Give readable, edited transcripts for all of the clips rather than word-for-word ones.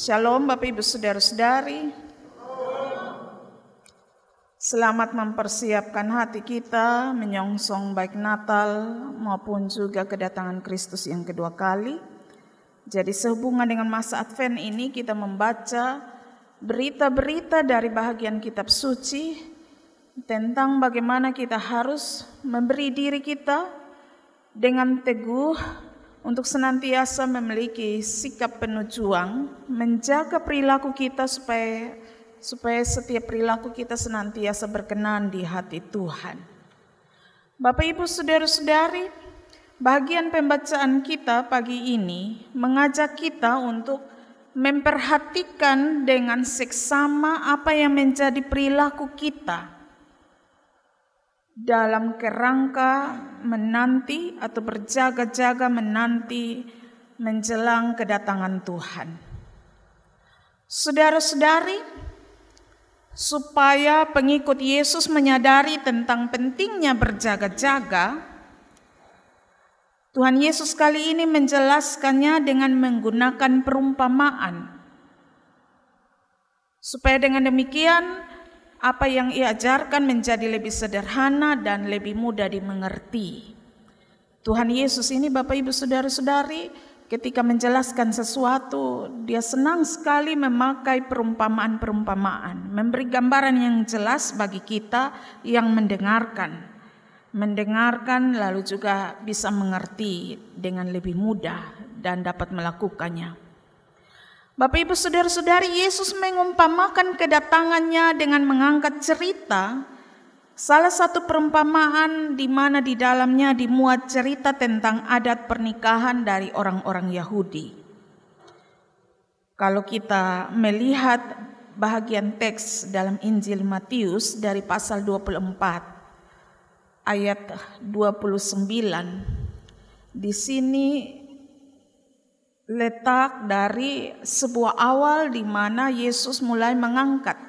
Shalom Bapak Ibu Saudara-saudari. Selamat mempersiapkan hati kita menyongsong baik Natal maupun juga kedatangan Kristus yang kedua kali. Jadi sehubungan dengan masa Advent ini kita membaca berita-berita dari bahagian kitab suci tentang bagaimana kita harus memberi diri kita dengan teguh untuk senantiasa memiliki sikap penuh juang, menjaga perilaku kita supaya setiap perilaku kita senantiasa berkenan di hati Tuhan. Bapak Ibu Saudara-saudari, bagian pembacaan kita pagi ini mengajak kita untuk memperhatikan dengan seksama apa yang menjadi perilaku kita dalam kerangka menanti atau berjaga-jaga menanti menjelang kedatangan Tuhan. Saudara-saudari, supaya pengikut Yesus menyadari tentang pentingnya berjaga-jaga, Tuhan Yesus kali ini menjelaskannya dengan menggunakan perumpamaan. Supaya dengan demikian apa yang ia ajarkan menjadi lebih sederhana dan lebih mudah dimengerti. Tuhan Yesus ini Bapak Ibu Saudara-saudari ketika menjelaskan sesuatu, dia senang sekali memakai perumpamaan-perumpamaan, memberi gambaran yang jelas bagi kita yang mendengarkan lalu juga bisa mengerti dengan lebih mudah dan dapat melakukannya. Bapak Ibu Saudara-saudari, Yesus mengumpamakan kedatangannya dengan mengangkat cerita salah satu perumpamaan di mana di dalamnya dimuat cerita tentang adat pernikahan dari orang-orang Yahudi. Kalau kita melihat bahagian teks dalam Injil Matius dari pasal 24 ayat 29, di sini letak dari sebuah awal di mana Yesus mulai mengangkat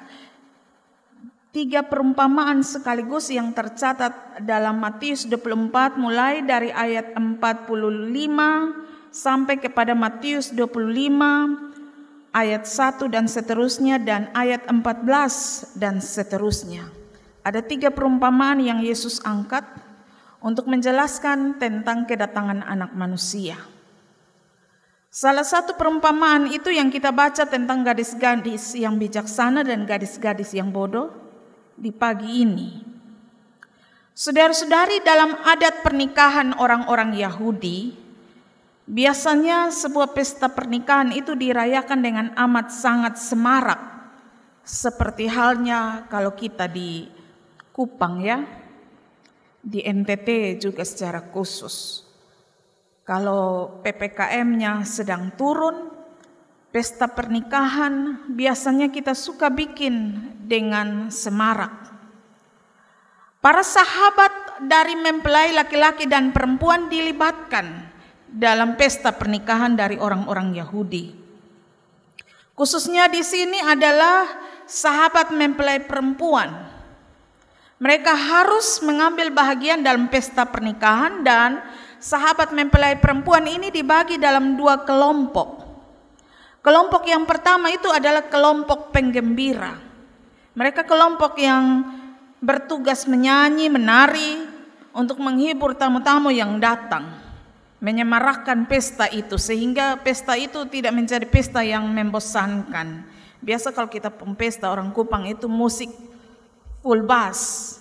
3 perumpamaan sekaligus yang tercatat dalam Matius 24 mulai dari ayat 45 sampai kepada Matius 25 ayat 1 dan seterusnya dan ayat 14 dan seterusnya. Ada 3 perumpamaan yang Yesus angkat untuk menjelaskan tentang kedatangan anak manusia. Salah satu perumpamaan itu yang kita baca tentang gadis-gadis yang bijaksana dan gadis-gadis yang bodoh di pagi ini. Saudara-saudari, dalam adat pernikahan orang-orang Yahudi, biasanya sebuah pesta pernikahan itu dirayakan dengan amat sangat semarak. Seperti halnya kalau kita di Kupang ya, di NTT juga secara khusus. Kalau PPKM-nya sedang turun, pesta pernikahan biasanya kita suka bikin dengan semarak. Para sahabat dari mempelai laki-laki dan perempuan dilibatkan dalam pesta pernikahan dari orang-orang Yahudi. Khususnya di sini adalah sahabat mempelai perempuan. Mereka harus mengambil bahagian dalam pesta pernikahan dan sahabat mempelai perempuan ini dibagi dalam 2 kelompok. Kelompok yang pertama itu adalah kelompok penggembira. Mereka kelompok yang bertugas menyanyi, menari untuk menghibur tamu-tamu yang datang, menyemarakkan pesta itu sehingga pesta itu tidak menjadi pesta yang membosankan. Biasa kalau kita pesta orang Kupang itu musik full bass.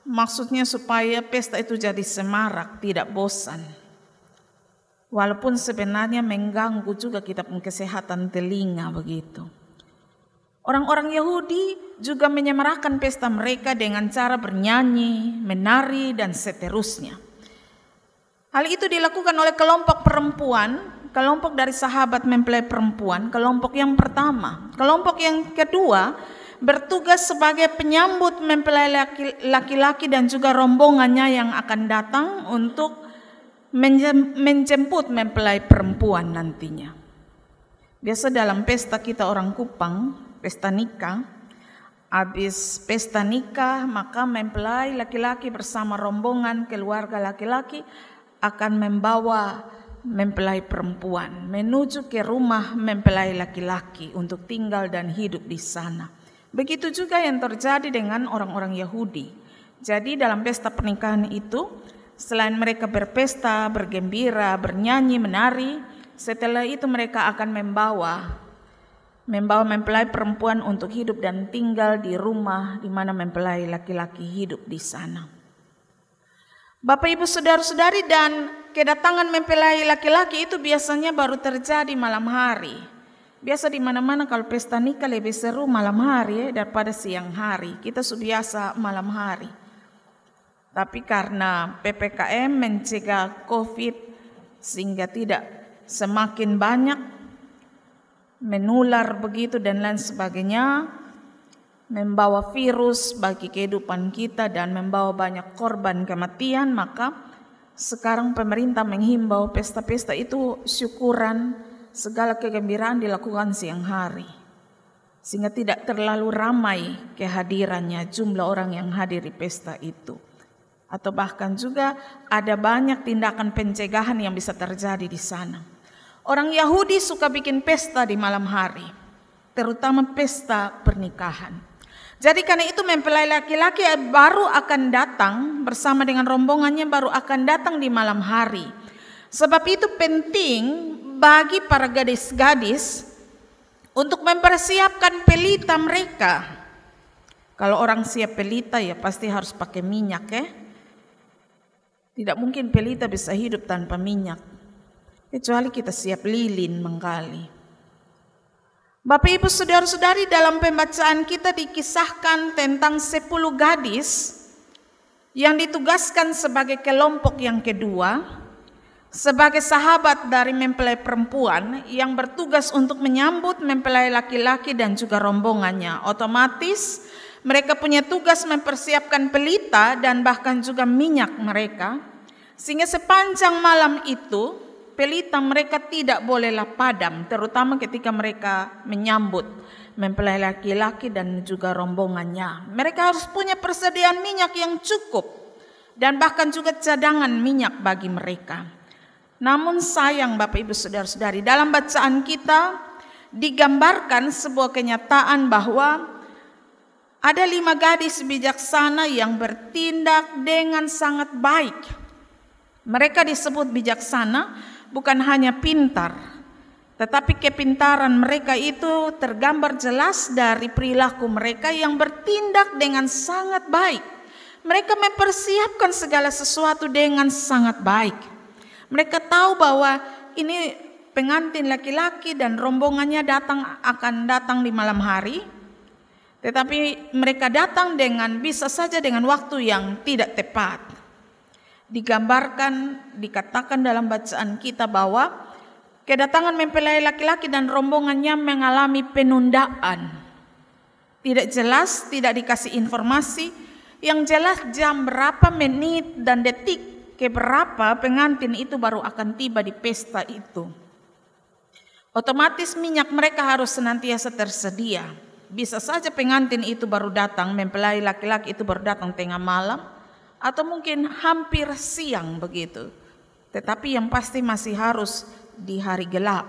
Maksudnya supaya pesta itu jadi semarak, tidak bosan. Walaupun sebenarnya mengganggu juga kita kesehatan telinga begitu. Orang-orang Yahudi juga menyemarakkan pesta mereka dengan cara bernyanyi, menari, dan seterusnya. Hal itu dilakukan oleh kelompok perempuan, kelompok dari sahabat mempelai perempuan, kelompok yang pertama. Kelompok yang kedua bertugas sebagai penyambut mempelai laki-laki dan juga rombongannya yang akan datang untuk menjemput mempelai perempuan nantinya. Biasa dalam pesta kita orang Kupang, pesta nikah, habis pesta nikah maka mempelai laki-laki bersama rombongan keluarga laki-laki akan membawa mempelai perempuan menuju ke rumah mempelai laki-laki untuk tinggal dan hidup di sana. Begitu juga yang terjadi dengan orang-orang Yahudi. Jadi dalam pesta pernikahan itu, selain mereka berpesta, bergembira, bernyanyi, menari, setelah itu mereka akan membawa mempelai perempuan untuk hidup dan tinggal di rumah di mana mempelai laki-laki hidup di sana. Bapak Ibu saudara-saudari, dan kedatangan mempelai laki-laki itu biasanya baru terjadi malam hari. Biasa di mana-mana kalau pesta nikah lebih seru malam hari daripada siang hari. Kita biasa malam hari. Tapi karena PPKM mencegah COVID sehingga tidak semakin banyak menular begitu dan lain sebagainya, membawa virus bagi kehidupan kita dan membawa banyak korban kematian, maka sekarang pemerintah menghimbau pesta-pesta itu syukuran, segala kegembiraan dilakukan siang hari, sehingga tidak terlalu ramai kehadirannya, jumlah orang yang hadir di pesta itu. Atau bahkan juga ada banyak tindakan pencegahan yang bisa terjadi di sana. Orang Yahudi suka bikin pesta di malam hari, terutama pesta pernikahan. Jadi karena itu mempelai laki-laki baru akan datang bersama dengan rombongannya, baru akan datang di malam hari. Sebab itu penting bagi para gadis-gadis untuk mempersiapkan pelita mereka. Kalau orang siap pelita ya pasti harus pakai minyak ya. Tidak mungkin pelita bisa hidup tanpa minyak, kecuali kita siap lilin menggali. Bapak Ibu saudara-saudari, dalam pembacaan kita dikisahkan tentang 10 gadis yang ditugaskan sebagai kelompok yang kedua, sebagai sahabat dari mempelai perempuan yang bertugas untuk menyambut mempelai laki-laki dan juga rombongannya. Otomatis mereka punya tugas mempersiapkan pelita dan bahkan juga minyak mereka, sehingga sepanjang malam itu pelita mereka tidak bolehlah padam, terutama ketika mereka menyambut mempelai laki-laki dan juga rombongannya. Mereka harus punya persediaan minyak yang cukup dan bahkan juga cadangan minyak bagi mereka. Namun sayang Bapak Ibu saudara-saudari, dalam bacaan kita digambarkan sebuah kenyataan bahwa ada 5 gadis bijaksana yang bertindak dengan sangat baik. Mereka disebut bijaksana bukan hanya pintar, tetapi kepintaran mereka itu tergambar jelas dari perilaku mereka yang bertindak dengan sangat baik. Mereka mempersiapkan segala sesuatu dengan sangat baik. Mereka tahu bahwa ini pengantin laki-laki dan rombongannya akan datang di malam hari, tetapi mereka datang bisa saja dengan waktu yang tidak tepat. Digambarkan, dikatakan dalam bacaan kita bahwa kedatangan mempelai laki-laki dan rombongannya mengalami penundaan. Tidak jelas, tidak dikasih informasi yang jelas jam berapa, menit dan detik keberapa pengantin itu baru akan tiba di pesta itu. Otomatis minyak mereka harus senantiasa tersedia. Bisa saja pengantin itu baru datang, mempelai laki-laki itu baru datang tengah malam, atau mungkin hampir siang begitu. Tetapi yang pasti masih harus di hari gelap.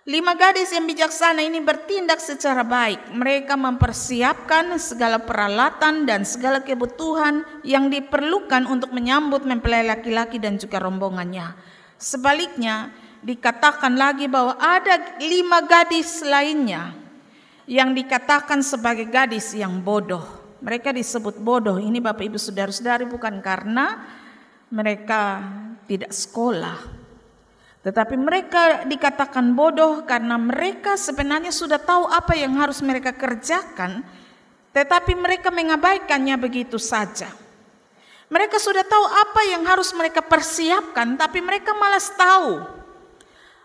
5 gadis yang bijaksana ini bertindak secara baik. Mereka mempersiapkan segala peralatan dan segala kebutuhan yang diperlukan untuk menyambut mempelai laki-laki dan juga rombongannya. Sebaliknya, dikatakan lagi bahwa ada 5 gadis lainnya yang dikatakan sebagai gadis yang bodoh. Mereka disebut bodoh ini Bapak Ibu saudara-saudari bukan karena mereka tidak sekolah, tetapi mereka dikatakan bodoh karena mereka sebenarnya sudah tahu apa yang harus mereka kerjakan, tetapi mereka mengabaikannya begitu saja. Mereka sudah tahu apa yang harus mereka persiapkan, tapi mereka malas tahu.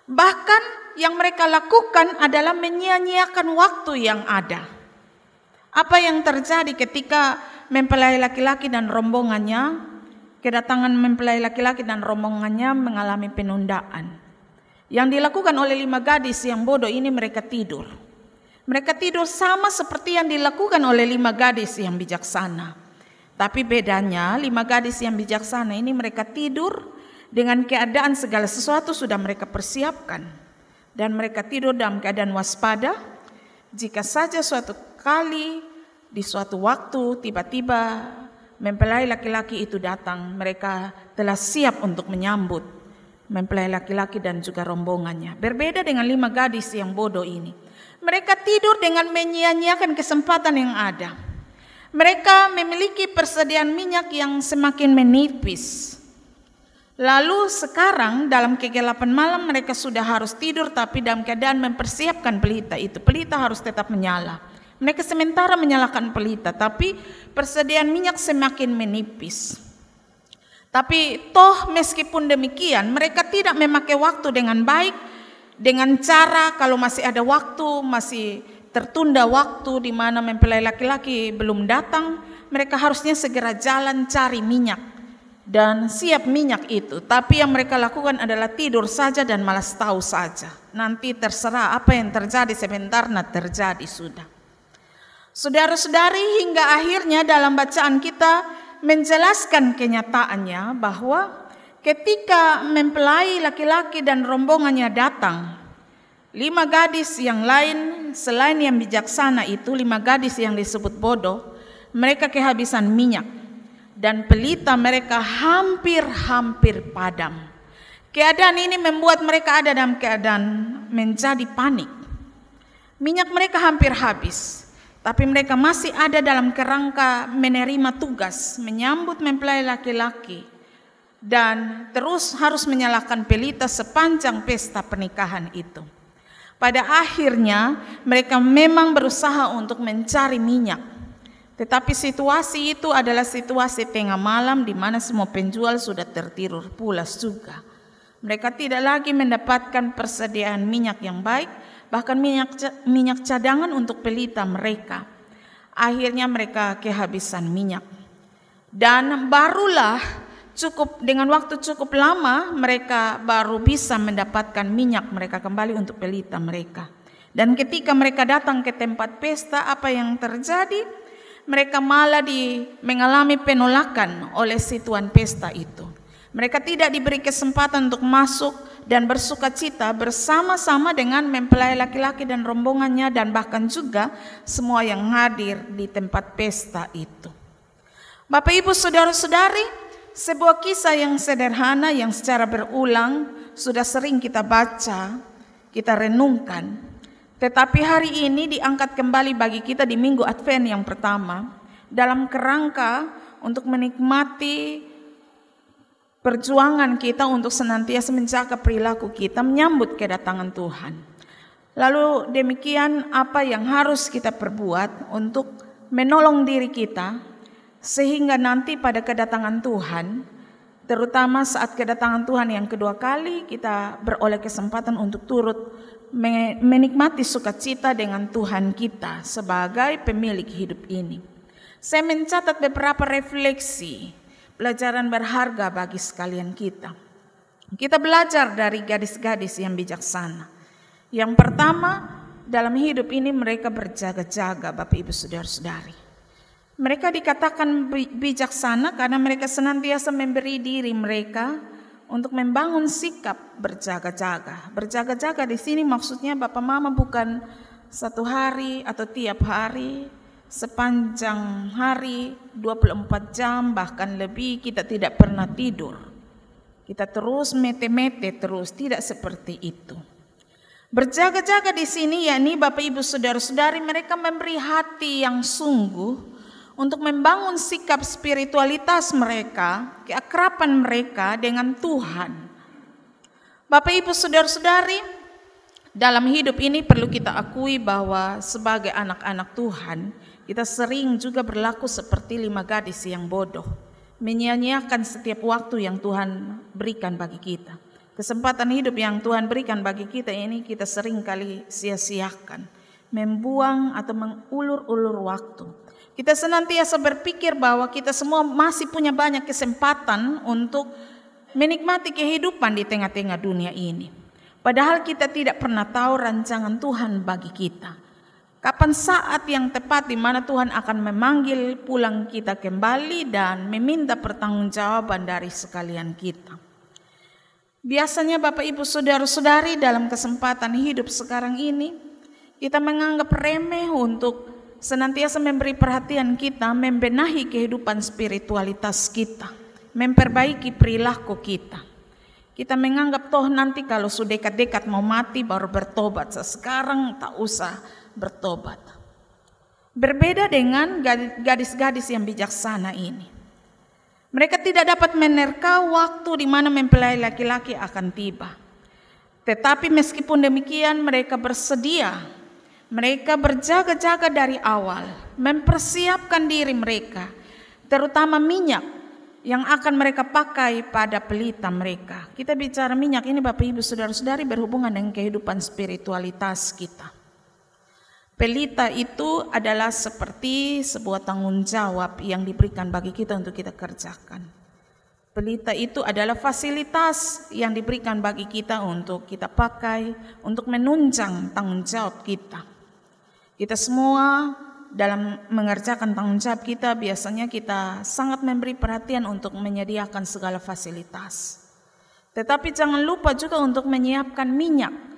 Bahkan yang mereka lakukan adalah menyia-nyiakan waktu yang ada. Apa yang terjadi ketika mempelai laki-laki dan rombongannya, kedatangan mempelai laki-laki dan rombongannya mengalami penundaan. Yang dilakukan oleh 5 gadis yang bodoh ini, mereka tidur. Mereka tidur sama seperti yang dilakukan oleh 5 gadis yang bijaksana. Tapi bedanya 5 gadis yang bijaksana ini mereka tidur dengan keadaan segala sesuatu sudah mereka persiapkan. Dan mereka tidur dalam keadaan waspada. Jika saja suatu kali di suatu waktu tiba-tiba mempelai laki-laki itu datang, mereka telah siap untuk menyambut mempelai laki-laki dan juga rombongannya. Berbeda dengan 5 gadis yang bodoh ini. Mereka tidur dengan menyia-nyiakan kesempatan yang ada. Mereka memiliki persediaan minyak yang semakin menipis. Lalu sekarang dalam kegelapan malam mereka sudah harus tidur, tapi dalam keadaan mempersiapkan pelita itu. Pelita harus tetap menyala. Mereka sementara menyalakan pelita, tapi persediaan minyak semakin menipis. Tapi toh meskipun demikian, mereka tidak memakai waktu dengan baik, dengan cara kalau masih ada waktu, masih tertunda waktu di mana mempelai laki-laki belum datang, mereka harusnya segera jalan cari minyak dan siap minyak itu. Tapi yang mereka lakukan adalah tidur saja dan malas tahu saja. Nanti terserah apa yang terjadi, sebentar terjadi sudah. Saudara-saudari, hingga akhirnya dalam bacaan kita menjelaskan kenyataannya bahwa ketika mempelai laki-laki dan rombongannya datang, 5 gadis yang lain selain yang bijaksana itu, 5 gadis yang disebut bodoh, mereka kehabisan minyak dan pelita mereka hampir padam. Keadaan ini membuat mereka ada dalam keadaan menjadi panik. Minyak mereka hampir habis. Tapi mereka masih ada dalam kerangka menerima tugas, menyambut mempelai laki-laki, dan terus harus menyalakan pelita sepanjang pesta pernikahan itu. Pada akhirnya mereka memang berusaha untuk mencari minyak. Tetapi situasi itu adalah situasi tengah malam di mana semua penjual sudah tertidur pulas juga. Mereka tidak lagi mendapatkan persediaan minyak yang baik, bahkan minyak cadangan untuk pelita mereka. Akhirnya mereka kehabisan minyak. Dan barulah dengan waktu cukup lama mereka baru bisa mendapatkan minyak mereka kembali untuk pelita mereka. Dan ketika mereka datang ke tempat pesta, apa yang terjadi? Mereka malah mengalami penolakan oleh si tuan pesta itu. Mereka tidak diberi kesempatan untuk masuk dan bersukacita bersama-sama dengan mempelai laki-laki dan rombongannya, dan bahkan juga semua yang hadir di tempat pesta itu. Bapak, Ibu, saudara-saudari, sebuah kisah yang sederhana yang secara berulang sudah sering kita baca, kita renungkan. Tetapi hari ini diangkat kembali bagi kita di Minggu Advent yang pertama dalam kerangka untuk menikmati perjuangan kita untuk senantiasa menjaga perilaku kita menyambut kedatangan Tuhan. Lalu demikian apa yang harus kita perbuat untuk menolong diri kita sehingga nanti pada kedatangan Tuhan, terutama saat kedatangan Tuhan yang kedua kali, kita beroleh kesempatan untuk turut menikmati sukacita dengan Tuhan kita sebagai pemilik hidup ini. Saya mencatat beberapa refleksi pelajaran berharga bagi sekalian kita. Kita belajar dari gadis-gadis yang bijaksana. Yang pertama, dalam hidup ini mereka berjaga-jaga, Bapak, Ibu, saudara-saudari. Mereka dikatakan bijaksana karena mereka senantiasa memberi diri mereka untuk membangun sikap berjaga-jaga. Berjaga-jaga di sini maksudnya Bapak Mama bukan satu hari atau tiap hari, sepanjang hari 24 jam bahkan lebih kita tidak pernah tidur. Kita terus mete-mete terus, tidak seperti itu. Berjaga-jaga di sini yakni Bapak, Ibu, saudara-saudari, mereka memberi hati yang sungguh untuk membangun sikap spiritualitas mereka, keakraban mereka dengan Tuhan. Bapak, Ibu, saudara-saudari, dalam hidup ini perlu kita akui bahwa sebagai anak-anak Tuhan, kita sering juga berlaku seperti 5 gadis yang bodoh, menyia-nyiakan setiap waktu yang Tuhan berikan bagi kita. Kesempatan hidup yang Tuhan berikan bagi kita ini kita sering kali sia-siakan, membuang atau mengulur-ulur waktu. Kita senantiasa berpikir bahwa kita semua masih punya banyak kesempatan untuk menikmati kehidupan di tengah-tengah dunia ini. Padahal kita tidak pernah tahu rancangan Tuhan bagi kita. Kapan saat yang tepat di mana Tuhan akan memanggil pulang kita kembali dan meminta pertanggungjawaban dari sekalian kita. Biasanya Bapak Ibu Saudara-saudari dalam kesempatan hidup sekarang ini, kita menganggap remeh untuk senantiasa memberi perhatian kita, membenahi kehidupan spiritualitas kita, memperbaiki perilaku kita. Kita menganggap toh nanti kalau sudah dekat-dekat mau mati baru bertobat, sekarang tak usah bertobat. Berbeda dengan gadis-gadis yang bijaksana ini. Mereka tidak dapat menerka waktu di mana mempelai laki-laki akan tiba. Tetapi meskipun demikian mereka bersedia, mereka berjaga-jaga dari awal, mempersiapkan diri mereka, terutama minyak yang akan mereka pakai pada pelita mereka. Kita bicara minyak ini Bapak Ibu Saudara-saudari berhubungan dengan kehidupan spiritualitas kita. Pelita itu adalah seperti sebuah tanggung jawab yang diberikan bagi kita untuk kita kerjakan. Pelita itu adalah fasilitas yang diberikan bagi kita untuk kita pakai, untuk menunjang tanggung jawab kita. Kita semua dalam mengerjakan tanggung jawab kita, biasanya kita sangat memberi perhatian untuk menyediakan segala fasilitas. Tetapi jangan lupa juga untuk menyiapkan minyak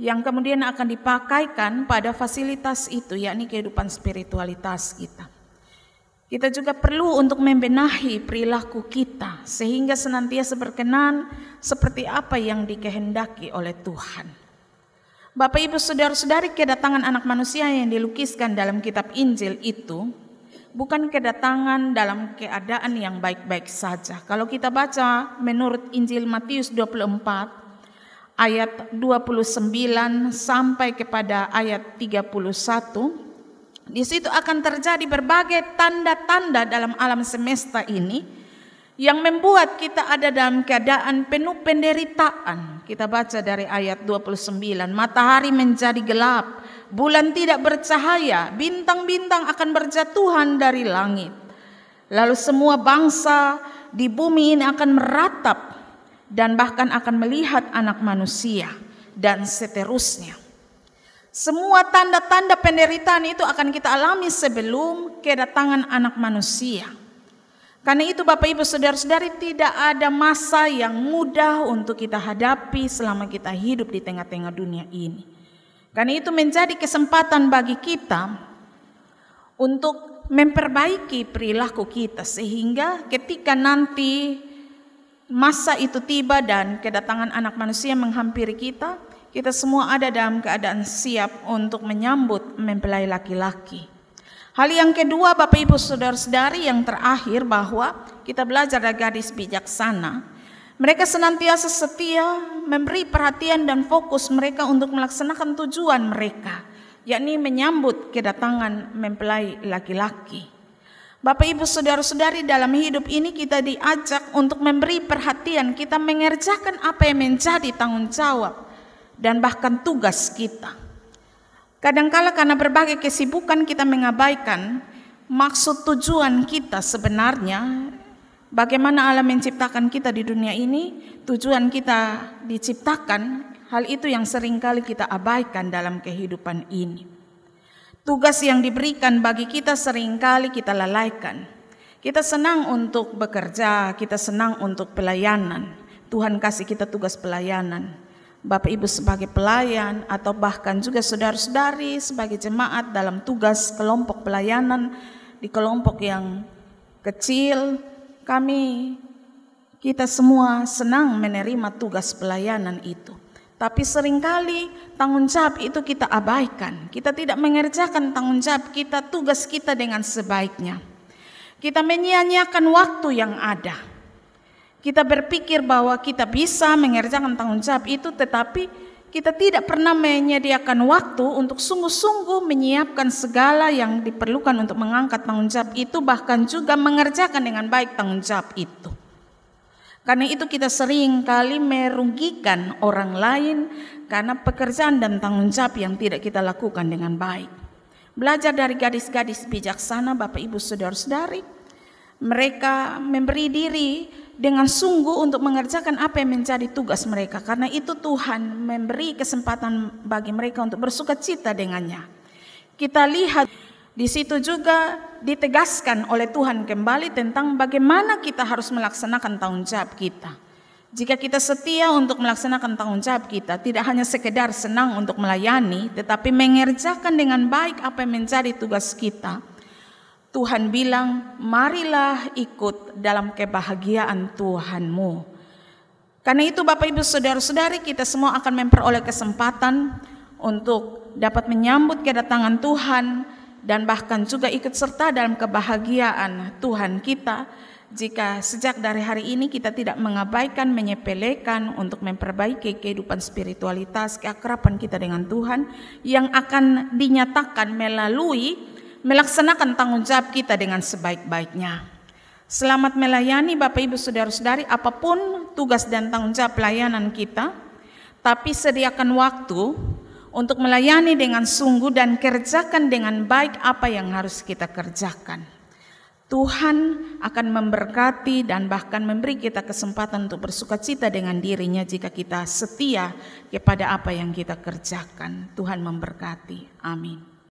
yang kemudian akan dipakaikan pada fasilitas itu, yakni kehidupan spiritualitas kita. Kita juga perlu untuk membenahi perilaku kita sehingga senantiasa berkenan seperti apa yang dikehendaki oleh Tuhan. Bapak Ibu Saudara-saudari, kedatangan anak manusia yang dilukiskan dalam kitab Injil itu bukan kedatangan dalam keadaan yang baik-baik saja. Kalau kita baca menurut Injil Matius 24 ayat 29 sampai kepada ayat 31, di situ akan terjadi berbagai tanda-tanda dalam alam semesta ini yang membuat kita ada dalam keadaan penuh penderitaan. Kita baca dari ayat 29, matahari menjadi gelap, bulan tidak bercahaya, bintang-bintang akan berjatuhan dari langit. Lalu semua bangsa di bumi ini akan meratap dan bahkan akan melihat anak manusia dan seterusnya. Semua tanda-tanda penderitaan itu akan kita alami sebelum kedatangan anak manusia. Karena itu Bapak Ibu Saudara-saudari, tidak ada masa yang mudah untuk kita hadapi selama kita hidup di tengah-tengah dunia ini. Karena itu menjadi kesempatan bagi kita untuk memperbaiki perilaku kita sehingga ketika nanti masa itu tiba dan kedatangan anak manusia menghampiri kita, kita semua ada dalam keadaan siap untuk menyambut mempelai laki-laki. Hal yang kedua Bapak Ibu Saudara-saudari, yang terakhir, bahwa kita belajar dari gadis bijaksana. Mereka senantiasa setia memberi perhatian dan fokus mereka untuk melaksanakan tujuan mereka, yakni menyambut kedatangan mempelai laki-laki. Bapak Ibu Saudara-saudari, dalam hidup ini kita diajak untuk memberi perhatian, kita mengerjakan apa yang menjadi tanggung jawab dan bahkan tugas kita. Kadangkala karena berbagai kesibukan kita mengabaikan maksud tujuan kita sebenarnya. Bagaimana Allah menciptakan kita di dunia ini, tujuan kita diciptakan, hal itu yang seringkali kita abaikan dalam kehidupan ini. Tugas yang diberikan bagi kita seringkali kita lalaikan. Kita senang untuk bekerja, kita senang untuk pelayanan. Tuhan kasih kita tugas pelayanan. Bapak Ibu sebagai pelayan atau bahkan juga saudara-saudari sebagai jemaat dalam tugas kelompok pelayanan di kelompok yang kecil, kita semua senang menerima tugas pelayanan itu. Tapi seringkali tanggung jawab itu kita abaikan. Kita tidak mengerjakan tanggung jawab kita, tugas kita dengan sebaiknya. Kita menyia-nyiakan waktu yang ada. Kita berpikir bahwa kita bisa mengerjakan tanggung jawab itu, tetapi kita tidak pernah menyediakan waktu untuk sungguh-sungguh menyiapkan segala yang diperlukan untuk mengangkat tanggung jawab itu, bahkan juga mengerjakan dengan baik tanggung jawab itu. Karena itu kita sering kali merugikan orang lain karena pekerjaan dan tanggung jawab yang tidak kita lakukan dengan baik. Belajar dari gadis-gadis bijaksana Bapak Ibu Saudara-saudari, mereka memberi diri dengan sungguh untuk mengerjakan apa yang menjadi tugas mereka. Karena itu Tuhan memberi kesempatan bagi mereka untuk bersukacita dengannya. Kita lihat di situ juga ditegaskan oleh Tuhan kembali tentang bagaimana kita harus melaksanakan tanggung jawab kita. Jika kita setia untuk melaksanakan tanggung jawab kita, tidak hanya sekedar senang untuk melayani, tetapi mengerjakan dengan baik apa yang menjadi tugas kita. Tuhan bilang, marilah ikut dalam kebahagiaan Tuhanmu. Karena itu Bapak Ibu Saudara-saudari, kita semua akan memperoleh kesempatan untuk dapat menyambut kedatangan Tuhan dan bahkan juga ikut serta dalam kebahagiaan Tuhan kita. Jika sejak dari hari ini kita tidak mengabaikan, menyepelekan untuk memperbaiki kehidupan spiritualitas, keakraban kita dengan Tuhan yang akan dinyatakan melalui melaksanakan tanggung jawab kita dengan sebaik-baiknya. Selamat melayani Bapak Ibu Saudara-saudari, apapun tugas dan tanggung jawab pelayanan kita, tapi sediakan waktu untuk melayani dengan sungguh dan kerjakan dengan baik apa yang harus kita kerjakan. Tuhan akan memberkati dan bahkan memberi kita kesempatan untuk bersukacita dengan dirinya jika kita setia kepada apa yang kita kerjakan. Tuhan memberkati. Amin.